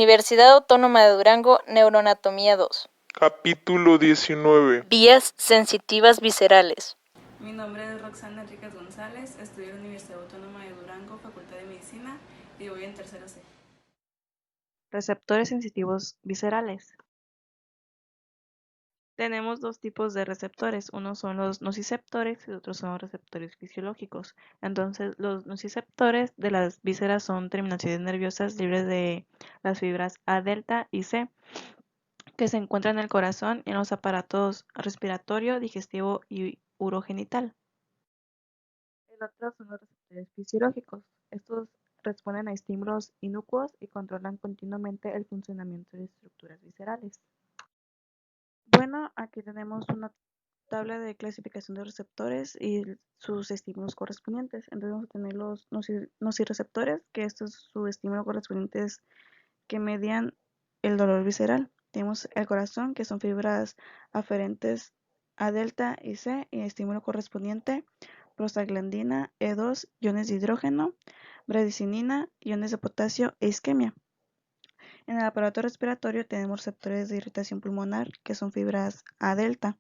Universidad Autónoma de Durango, Neuroanatomía 2. Capítulo 19. Vías sensitivas viscerales. Mi nombre es Roxana Enríquez González, estudio en la Universidad Autónoma de Durango, Facultad de Medicina, y voy en tercero C. Receptores sensitivos viscerales. Tenemos dos tipos de receptores, unos son los nociceptores y otros son los receptores fisiológicos. Entonces, los nociceptores de las vísceras son terminaciones nerviosas libres de las fibras A delta y C, que se encuentran en el corazón y en los aparatos respiratorio, digestivo y urogenital. El otro son los receptores fisiológicos. Estos responden a estímulos inocuos y controlan continuamente el funcionamiento de estructuras viscerales. Bueno, aquí tenemos una tabla de clasificación de receptores y sus estímulos correspondientes. Entonces vamos a tener los nocireceptores, que esto es su estímulo correspondiente que median el dolor visceral. Tenemos el corazón, que son fibras aferentes A delta y C, y estímulo correspondiente, prostaglandina, E2, iones de hidrógeno, bradicinina, iones de potasio e isquemia. En el aparato respiratorio tenemos receptores de irritación pulmonar, que son fibras A delta.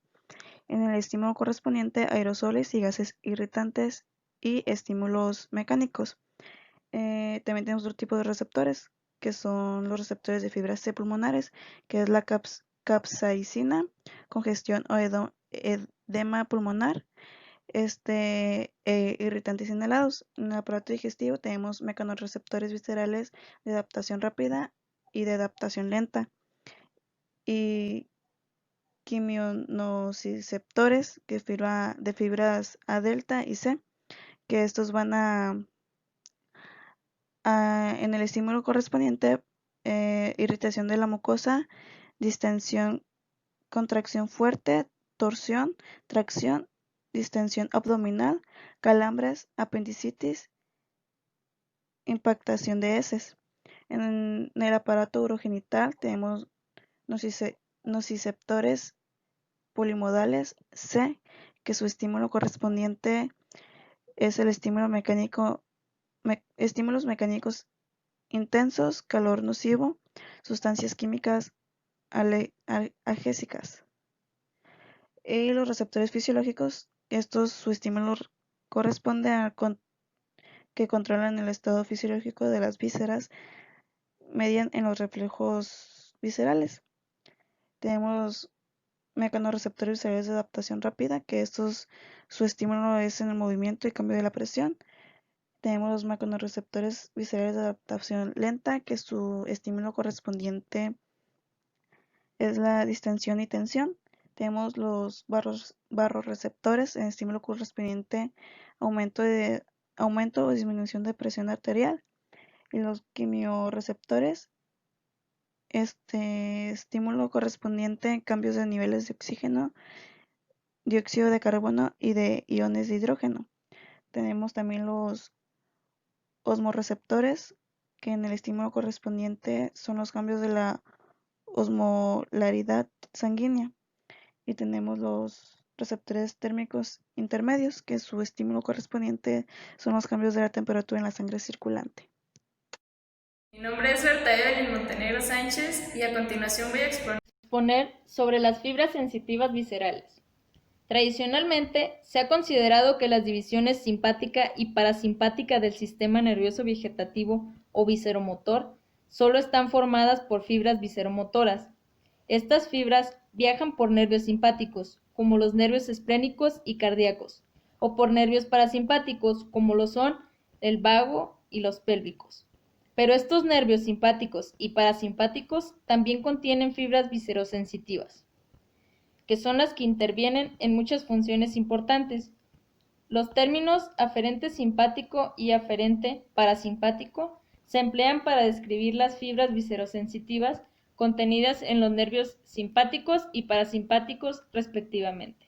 En el estímulo correspondiente, aerosoles y gases irritantes y estímulos mecánicos. También tenemos otro tipo de receptores, que son los receptores de fibras C pulmonares, que es la capsaicina, congestión o edema pulmonar, irritantes inhalados. En el aparato digestivo tenemos mecanorreceptores viscerales de adaptación rápida y de adaptación lenta, y quimionociceptores de fibras A delta y C, que estos van en el estímulo correspondiente, irritación de la mucosa, distensión, contracción fuerte, torsión, tracción, distensión abdominal, calambres, apendicitis, impactación de heces. En el aparato urogenital tenemos nociceptores polimodales C, que su estímulo correspondiente es el estímulos mecánicos intensos, calor nocivo, sustancias químicas analgésicas. Y los receptores fisiológicos, su estímulo corresponde a que controlan el estado fisiológico de las vísceras, median en los reflejos viscerales. Tenemos mecanorreceptores viscerales de adaptación rápida, que su estímulo es en el movimiento y cambio de la presión. Tenemos los mecanorreceptores viscerales de adaptación lenta, que su estímulo correspondiente es la distensión y tensión. Tenemos los barroreceptores en estímulo correspondiente aumento o disminución de presión arterial. Y los quimioreceptores, estímulo correspondiente cambios de niveles de oxígeno, dióxido de carbono y de iones de hidrógeno. Tenemos también los osmoreceptores, que en el estímulo correspondiente son los cambios de la osmolaridad sanguínea. Y tenemos los receptores térmicos intermedios, que su estímulo correspondiente son los cambios de la temperatura en la sangre circulante. Mi nombre es Berta Evelyn Montenegro Sánchez y a continuación voy a exponer sobre las fibras sensitivas viscerales. Tradicionalmente, se ha considerado que las divisiones simpática y parasimpática del sistema nervioso vegetativo o visceromotor solo están formadas por fibras visceromotoras. Estas fibras viajan por nervios simpáticos, como los nervios esplénicos y cardíacos, o por nervios parasimpáticos, como lo son el vago y los pélvicos. Pero estos nervios simpáticos y parasimpáticos también contienen fibras viscerosensitivas, que son las que intervienen en muchas funciones importantes. Los términos aferente simpático y aferente parasimpático se emplean para describir las fibras viscerosensitivas contenidas en los nervios simpáticos y parasimpáticos respectivamente.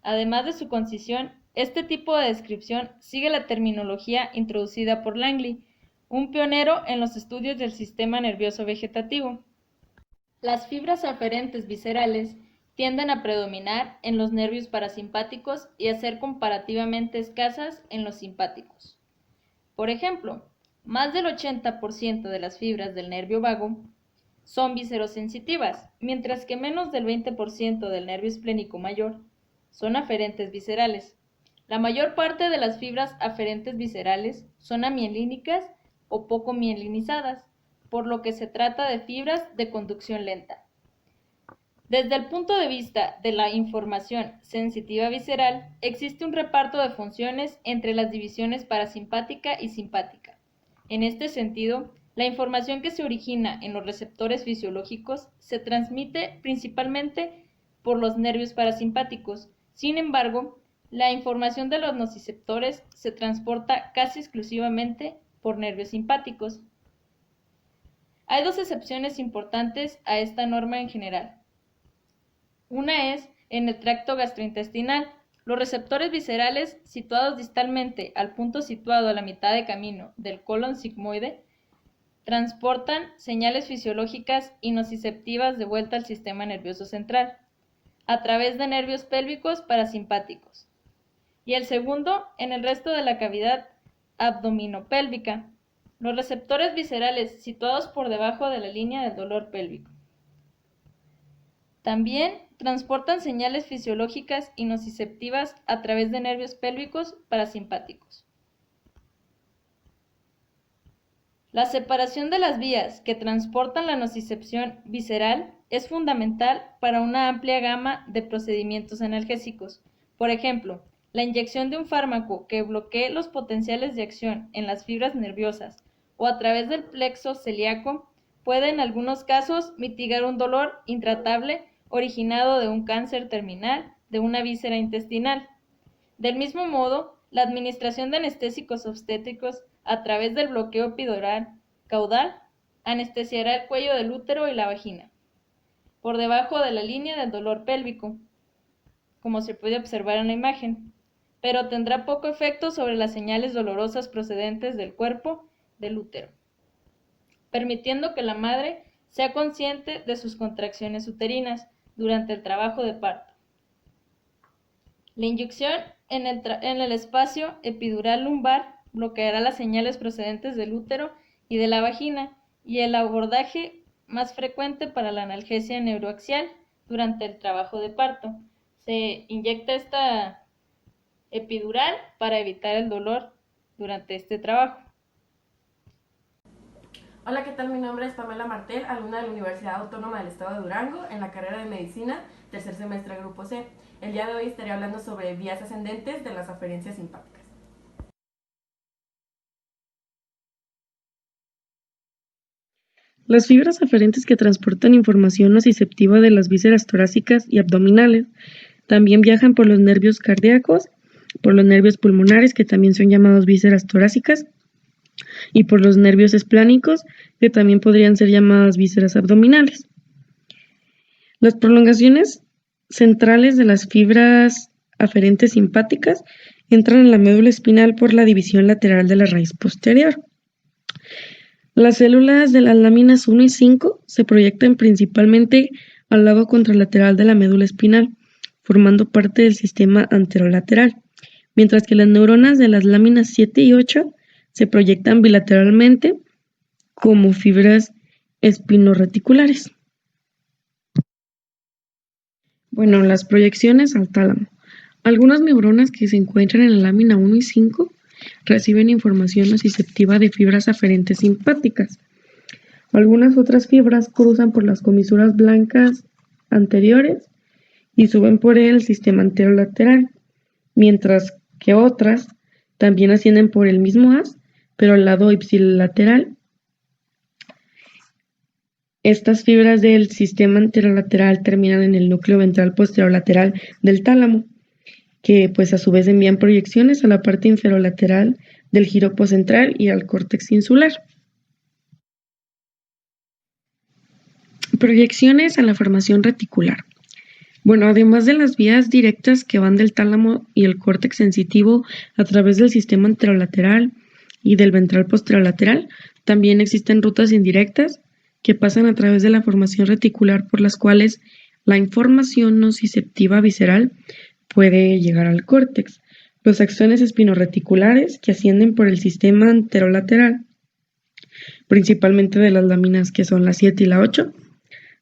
Además de su concisión, este tipo de descripción sigue la terminología introducida por Langley, un pionero en los estudios del sistema nervioso vegetativo. Las fibras aferentes viscerales tienden a predominar en los nervios parasimpáticos y a ser comparativamente escasas en los simpáticos. Por ejemplo, Más del 80% de las fibras del nervio vago son viscerosensitivas, mientras que menos del 20% del nervio esplénico mayor son aferentes viscerales. La mayor parte de las fibras aferentes viscerales son amielínicas o poco mielinizadas, por lo que se trata de fibras de conducción lenta. Desde el punto de vista de la información sensitiva visceral, existe un reparto de funciones entre las divisiones parasimpática y simpática. En este sentido, la información que se origina en los receptores fisiológicos se transmite principalmente por los nervios parasimpáticos. Sin embargo, la información de los nociceptores se transporta casi exclusivamente por nervios simpáticos. Hay dos excepciones importantes a esta norma en general. Una es en el tracto gastrointestinal. Los receptores viscerales situados distalmente al punto situado a la mitad de camino del colon sigmoide transportan señales fisiológicas y nociceptivas de vuelta al sistema nervioso central a través de nervios pélvicos parasimpáticos. Y el segundo, en el resto de la cavidad abdominopélvica, los receptores viscerales situados por debajo de la línea del dolor pélvico. También transportan señales fisiológicas y nociceptivas a través de nervios pélvicos parasimpáticos. La separación de las vías que transportan la nocicepción visceral es fundamental para una amplia gama de procedimientos analgésicos. Por ejemplo, la inyección de un fármaco que bloquee los potenciales de acción en las fibras nerviosas o a través del plexo celíaco puede en algunos casos mitigar un dolor intratable originado de un cáncer terminal de una víscera intestinal. Del mismo modo, la administración de anestésicos obstétricos a través del bloqueo epidural caudal anestesiará el cuello del útero y la vagina, por debajo de la línea del dolor pélvico, como se puede observar en la imagen, pero tendrá poco efecto sobre las señales dolorosas procedentes del cuerpo del útero, permitiendo que la madre sea consciente de sus contracciones uterinas durante el trabajo de parto. La inyección en el espacio epidural lumbar bloqueará las señales procedentes del útero y de la vagina, y el abordaje más frecuente para la analgesia neuroaxial durante el trabajo de parto. Se inyecta esta epidural para evitar el dolor durante este trabajo. Hola, ¿qué tal? Mi nombre es Pamela Martel, alumna de la Universidad Autónoma del Estado de Durango, en la carrera de Medicina, tercer semestre Grupo C. El día de hoy estaré hablando sobre vías ascendentes de las aferencias simpáticas. Las fibras aferentes que transportan información nociceptiva de las vísceras torácicas y abdominales también viajan por los nervios cardíacos, por los nervios pulmonares, que también son llamados vísceras torácicas, y por los nervios esplánicos, que también podrían ser llamadas vísceras abdominales. Las prolongaciones centrales de las fibras aferentes simpáticas entran en la médula espinal por la división lateral de la raíz posterior. Las células de las láminas 1 y 5 se proyectan principalmente al lado contralateral de la médula espinal, formando parte del sistema anterolateral, mientras que las neuronas de las láminas 7 y 8 se proyectan bilateralmente como fibras espinoreticulares. Bueno, las proyecciones al tálamo. Algunas neuronas que se encuentran en la lámina 1 y 5 reciben información nociceptiva de fibras aferentes simpáticas. Algunas otras fibras cruzan por las comisuras blancas anteriores y suben por el sistema anterolateral, mientras que otras también ascienden por el mismo haz, pero al lado ipsilateral. Estas fibras del sistema anterolateral terminan en el núcleo ventral posterolateral del tálamo, que pues a su vez envían proyecciones a la parte inferolateral del giropo central y al córtex insular. Proyecciones a la formación reticular. Bueno, además de las vías directas que van del tálamo y el córtex sensitivo a través del sistema anterolateral y del ventral posterolateral, también existen rutas indirectas que pasan a través de la formación reticular por las cuales la información nociceptiva visceral puede llegar al córtex. Los axones espinoreticulares que ascienden por el sistema anterolateral principalmente de las láminas que son la 7 y la 8,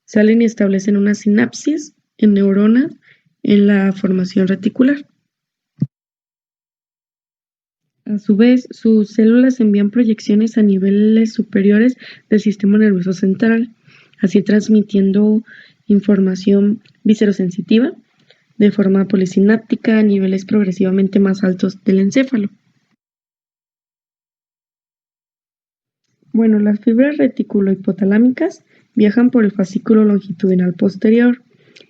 salen y establecen una sinapsis en neuronas en la formación reticular. A su vez, sus células envían proyecciones a niveles superiores del sistema nervioso central, así transmitiendo información viscerosensitiva de forma polisináptica a niveles progresivamente más altos del encéfalo. Bueno, las fibras reticulohipotalámicas viajan por el fascículo longitudinal posterior.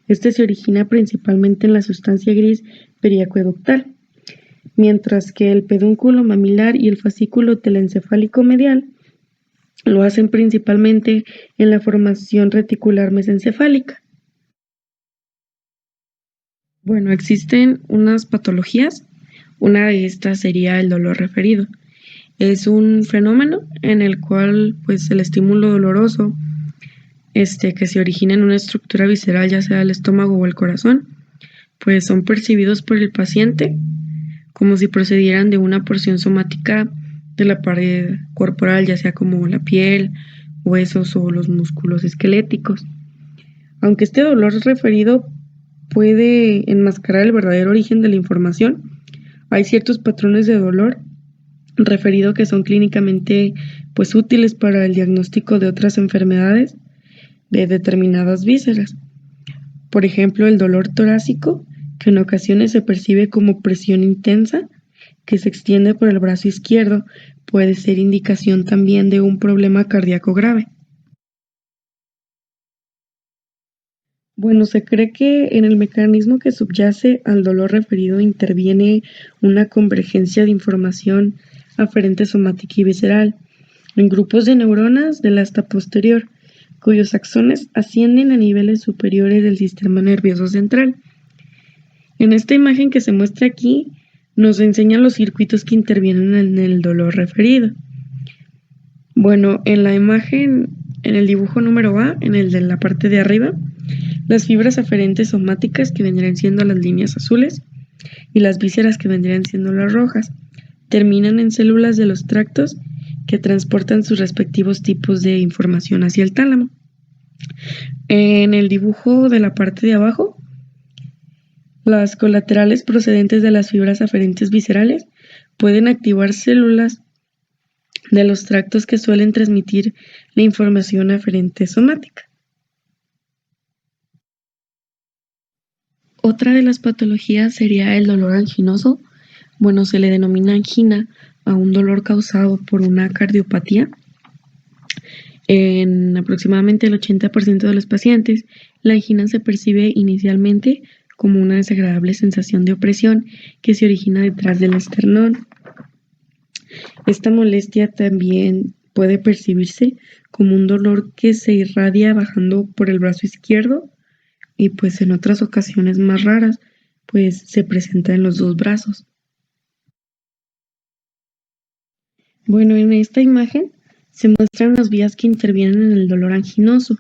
Este se origina principalmente en la sustancia gris periacueductal, mientras que el pedúnculo mamilar y el fascículo telencefálico medial lo hacen principalmente en la formación reticular mesencefálica. Bueno, existen unas patologías. Una de estas sería el dolor referido. Es un fenómeno en el cual pues el estímulo doloroso que se origina en una estructura visceral, ya sea el estómago o el corazón, pues son percibidos por el paciente como si procedieran de una porción somática de la pared corporal, ya sea como la piel, huesos o los músculos esqueléticos. Aunque este dolor referido puede enmascarar el verdadero origen de la información, hay ciertos patrones de dolor referido que son clínicamente pues útiles para el diagnóstico de otras enfermedades de determinadas vísceras. Por ejemplo, el dolor torácico, que en ocasiones se percibe como presión intensa que se extiende por el brazo izquierdo, puede ser indicación también de un problema cardíaco grave. Bueno, se cree que en el mecanismo que subyace al dolor referido interviene una convergencia de información aferente somática y visceral en grupos de neuronas del asta posterior, cuyos axones ascienden a niveles superiores del sistema nervioso central. En esta imagen que se muestra aquí, nos enseñan los circuitos que intervienen en el dolor referido. Bueno, en la imagen, en el dibujo número A, en el de la parte de arriba, las fibras aferentes somáticas, que vendrían siendo las líneas azules, y las vísceras, que vendrían siendo las rojas, terminan en células de los tractos que transportan sus respectivos tipos de información hacia el tálamo. En el dibujo de la parte de abajo, las colaterales procedentes de las fibras aferentes viscerales pueden activar células de los tractos que suelen transmitir la información aferente somática. Otra de las patologías sería el dolor anginoso. Bueno, se le denomina angina a un dolor causado por una cardiopatía. En aproximadamente el 80% de los pacientes, la angina se percibe inicialmente como una desagradable sensación de opresión que se origina detrás del esternón. Esta molestia también puede percibirse como un dolor que se irradia bajando por el brazo izquierdo y pues en otras ocasiones más raras, pues se presenta en los dos brazos. Bueno, en esta imagen se muestran las vías que intervienen en el dolor anginoso.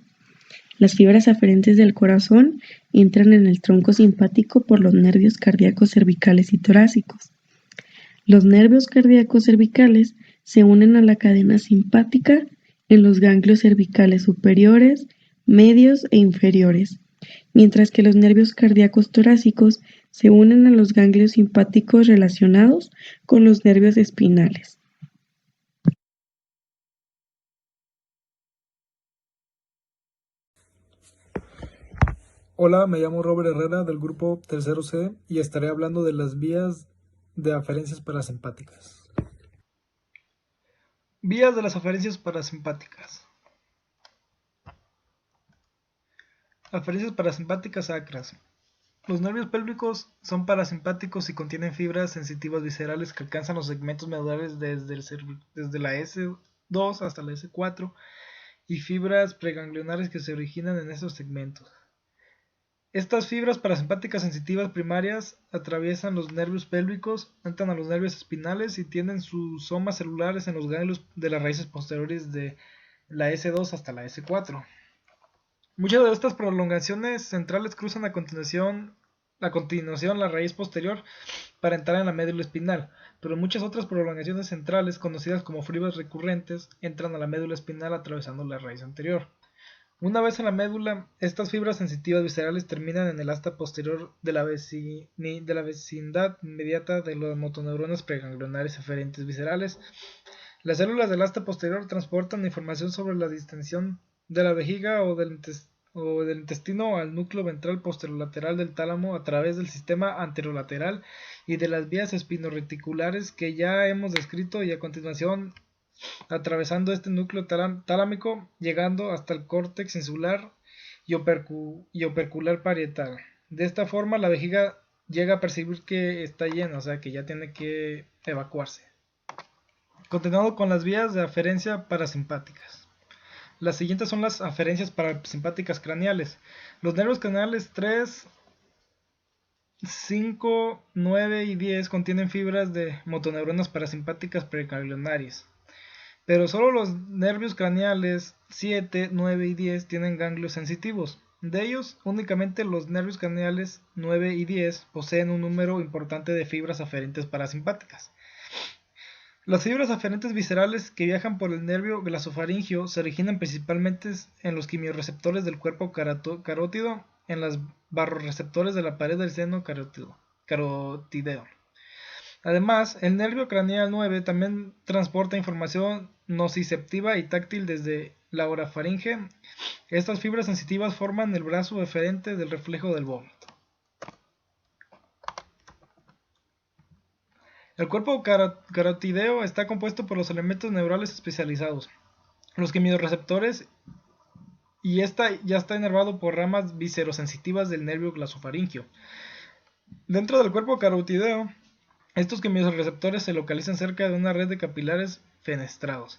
Las fibras aferentes del corazón entran en el tronco simpático por los nervios cardíacos cervicales y torácicos. Los nervios cardíacos cervicales se unen a la cadena simpática en los ganglios cervicales superiores, medios e inferiores, mientras que los nervios cardíacos torácicos se unen a los ganglios simpáticos relacionados con los nervios espinales. Hola, me llamo Robert Herrera del grupo Tercero C y estaré hablando de las vías de aferencias parasimpáticas. Vías de las aferencias parasimpáticas. Aferencias parasimpáticas sacras. Los nervios pélvicos son parasimpáticos y contienen fibras sensitivas viscerales que alcanzan los segmentos medulares desde la S2 hasta la S4 y fibras preganglionares que se originan en estos segmentos. Estas fibras parasimpáticas sensitivas primarias atraviesan los nervios pélvicos, entran a los nervios espinales y tienen sus somas celulares en los ganglios de las raíces posteriores de la S2 hasta la S4. Muchas de estas prolongaciones centrales cruzan a continuación a continuación la raíz posterior para entrar en la médula espinal, pero muchas otras prolongaciones centrales, conocidas como fibras recurrentes, entran a la médula espinal atravesando la raíz anterior. Una vez en la médula, estas fibras sensitivas viscerales terminan en el asta posterior de la vecindad inmediata de las motoneuronas preganglionares eferentes viscerales. Las células del asta posterior transportan información sobre la distensión de la vejiga o del intestino al núcleo ventral posterolateral del tálamo a través del sistema anterolateral y de las vías espinoreticulares que ya hemos descrito, y a continuación atravesando este núcleo talámico, llegando hasta el córtex insular y opercular parietal. De esta forma la vejiga llega a percibir que está llena, o sea que ya tiene que evacuarse. Continuando con las vías de aferencia parasimpáticas. Las siguientes son las aferencias parasimpáticas craneales. Los nervios craneales 3, 5, 9 y 10 contienen fibras de motoneuronas parasimpáticas preganglionares, pero solo los nervios craneales 7, 9 y 10 tienen ganglios sensitivos. De ellos, únicamente los nervios craneales 9 y 10 poseen un número importante de fibras aferentes parasimpáticas. Las fibras aferentes viscerales que viajan por el nervio glasofaringio se originan principalmente en los quimiorreceptores del cuerpo carótido, en los barroreceptores de la pared del seno carotideo. Además, el nervio craneal 9 también transporta información nociceptiva y táctil desde la orofaringe. Estas fibras sensitivas forman el brazo eferente del reflejo del vómito. El cuerpo carotideo está compuesto por los elementos neurales especializados, los quimiorreceptores, y ya está inervado por ramas viscerosensitivas del nervio glasofaringio. Dentro del cuerpo carotideo, estos quimiorreceptores se localizan cerca de una red de capilares fenestrados.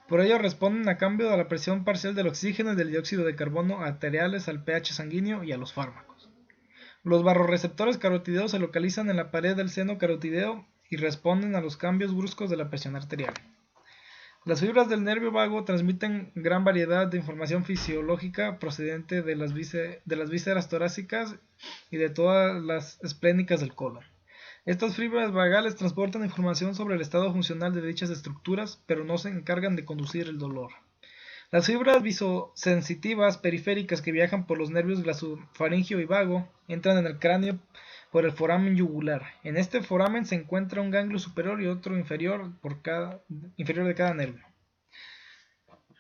Por ello responden a cambio a la presión parcial del oxígeno y del dióxido de carbono arteriales, al pH sanguíneo y a los fármacos. Los barroreceptores carotideos se localizan en la pared del seno carotideo y responden a los cambios bruscos de la presión arterial. Las fibras del nervio vago transmiten gran variedad de información fisiológica procedente de las vísceras torácicas y de todas las esplénicas del colon. Estas fibras vagales transportan información sobre el estado funcional de dichas estructuras, pero no se encargan de conducir el dolor. Las fibras visosensitivas periféricas que viajan por los nervios glasofaringio y vago entran en el cráneo por el foramen yugular. En este foramen se encuentra un ganglio superior y otro inferior de cada nervio.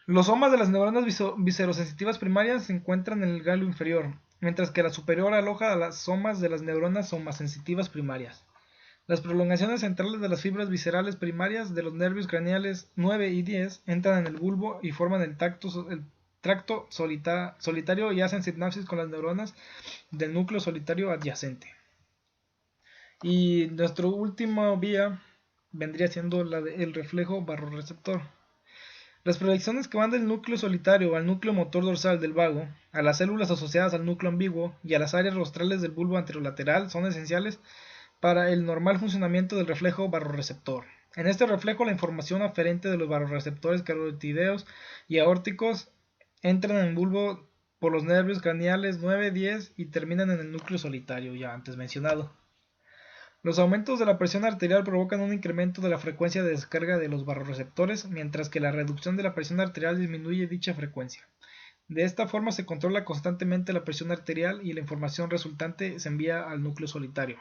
Los somas de las neuronas viscerosensitivas primarias se encuentran en el ganglio inferior, mientras que la superior aloja a las somas de las neuronas somasensitivas primarias. Las prolongaciones centrales de las fibras viscerales primarias de los nervios craneales 9 y 10 entran en el bulbo y forman el tracto solitario y hacen sinapsis con las neuronas del núcleo solitario adyacente. Y nuestro último vía vendría siendo el reflejo barroreceptor. Las proyecciones que van del núcleo solitario al núcleo motor dorsal del vago, a las células asociadas al núcleo ambiguo y a las áreas rostrales del bulbo anterolateral son esenciales para el normal funcionamiento del reflejo barroreceptor. En este reflejo, la información aferente de los barroreceptores carotideos y aórticos entran en el bulbo por los nervios craneales 9, 10 y terminan en el núcleo solitario, ya antes mencionado. Los aumentos de la presión arterial provocan un incremento de la frecuencia de descarga de los barroreceptores, mientras que la reducción de la presión arterial disminuye dicha frecuencia. De esta forma se controla constantemente la presión arterial y la información resultante se envía al núcleo solitario.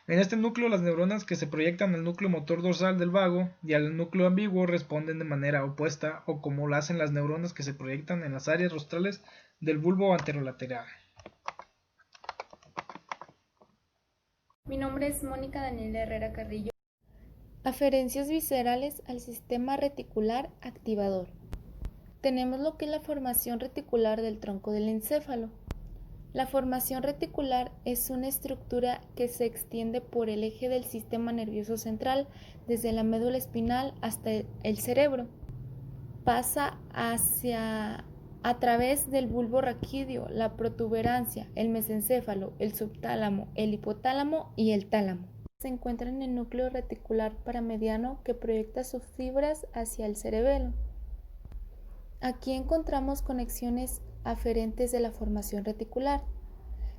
En este núcleo, las neuronas que se proyectan al núcleo motor dorsal del vago y al núcleo ambiguo responden de manera opuesta, o como lo hacen las neuronas que se proyectan en las áreas rostrales del bulbo anterolateral. Mi nombre es Mónica Daniela Herrera Carrillo. Aferencias viscerales al sistema reticular activador. Tenemos lo que es la formación reticular del tronco del encéfalo. La formación reticular es una estructura que se extiende por el eje del sistema nervioso central, desde la médula espinal hasta el cerebro. Pasa a través del bulbo raquídeo, la protuberancia, el mesencéfalo, el subtálamo, el hipotálamo y el tálamo. Se encuentra en el núcleo reticular paramediano que proyecta sus fibras hacia el cerebelo. Aquí encontramos conexiones aferentes de la formación reticular.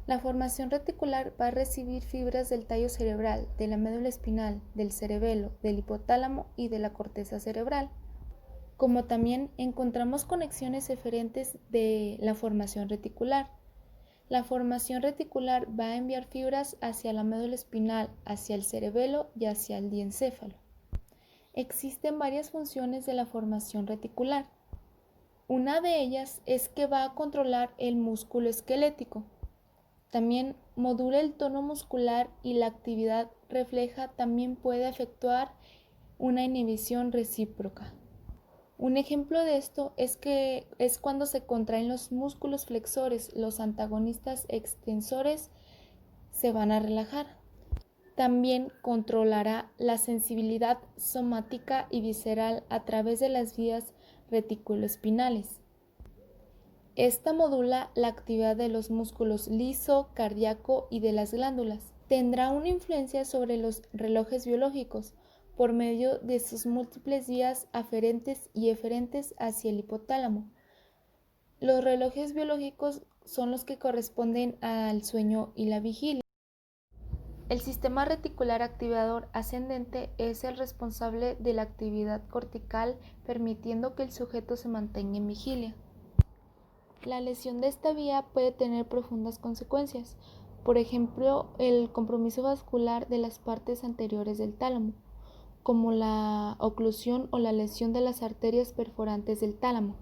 La formación reticular va a recibir fibras del tallo cerebral, de la médula espinal, del cerebelo, del hipotálamo y de la corteza cerebral, como también encontramos conexiones eferentes de la formación reticular. La formación reticular va a enviar fibras hacia la médula espinal, hacia el cerebelo y hacia el diencéfalo. Existen varias funciones de la formación reticular. Una de ellas es que va a controlar el músculo esquelético. También modula el tono muscular y la actividad refleja también puede efectuar una inhibición recíproca. Un ejemplo de esto es cuando se contraen los músculos flexores, los antagonistas extensores se van a relajar. También controlará la sensibilidad somática y visceral a través de las vías reticuloespinales. Esta modula la actividad de los músculos liso, cardíaco y de las glándulas. Tendrá una influencia sobre los relojes biológicos por medio de sus múltiples vías aferentes y eferentes hacia el hipotálamo. Los relojes biológicos son los que corresponden al sueño y la vigilia. El sistema reticular activador ascendente es el responsable de la actividad cortical, permitiendo que el sujeto se mantenga en vigilia. La lesión de esta vía puede tener profundas consecuencias, por ejemplo, el compromiso vascular de las partes anteriores del tálamo, como la oclusión o la lesión de las arterias perforantes del tálamo.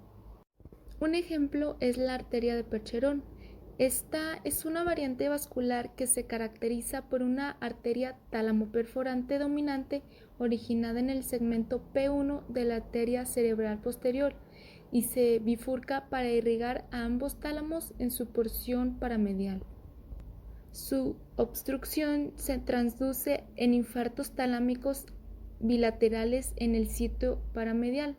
Un ejemplo es la arteria de Percherón. Esta es una variante vascular que se caracteriza por una arteria tálamo-perforante dominante originada en el segmento P1 de la arteria cerebral posterior y se bifurca para irrigar a ambos tálamos en su porción paramedial. Su obstrucción se transduce en infartos talámicos bilaterales en el sitio paramedial.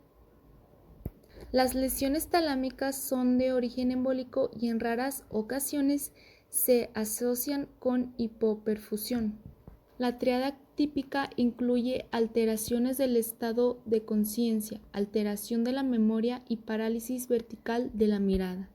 Las lesiones talámicas son de origen embólico y en raras ocasiones se asocian con hipoperfusión. La triada típica incluye alteraciones del estado de conciencia, alteración de la memoria y parálisis vertical de la mirada.